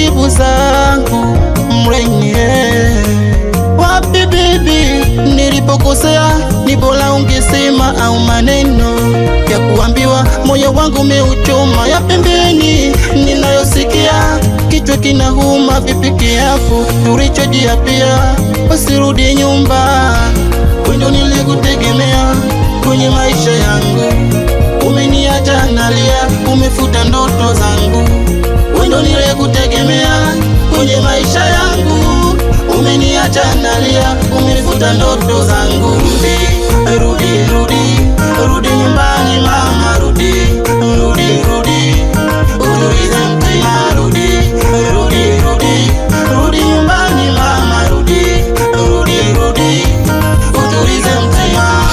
taratibu zangu mrenye. Wapi bibi nilipokosea, ni bora ungesema au maneno ya kuambiwa, moyo wangu umeuchoma. Ya pembeni ninayosikia, kichwa kinauma, vipi kiapo tulichojiapia, usirudi nyumba. Wendo nilikutegemea kwenye maisha yangu, umeniacha nalia, umefuta ndoto zangu. Wendo nilikutegemea kwenye maisha yangu, umeniacha nalia, umefuta ndoto zangu. Rudi, rudi, rudi, rudi nyumbani mama, rudi, rudi, rudi, utulize mtima. Rudi, rudi, rudi, rudi nyumbani mama, rudi, rudi, rudi, utulize mtima.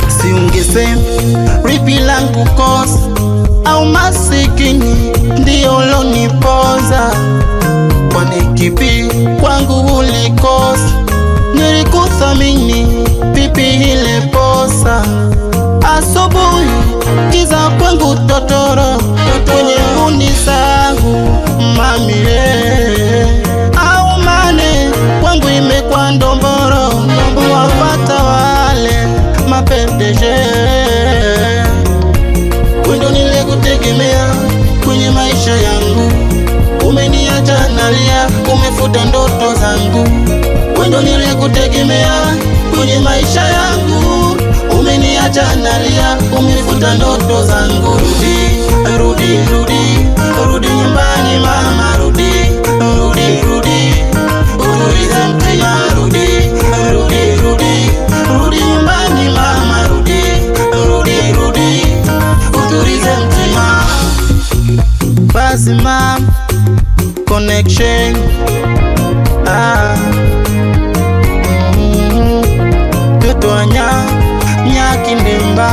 Si ungesema ripi langu kosa au masikini ndio ulonipoza, kwani kipi kwangu ulikosa? Nilikuthamini pipi ile posa, asubuhi kiza kwangu totoro, kwenye huni zangu mami, au mane kwangu imekwa ndomboro, wapata wale mapendeje. Wendo nilikutegemea kwenye maisha yangu, umeniacha nalia, umefuta ndoto zangu. Wendo nilikutegemea kwenye maisha yangu, umeniacha nalia, umefuta ndoto zangu. Rudi, rudi, rudi, rudi nyumbani mama, rudi, rudi, rudi, utulize mtima. Rudi, rudi, rudi, rudi nyumbani mama, rudi, rudi, rudi, utulize mtima. Basi mama, connection Toto anya Nyakindemba.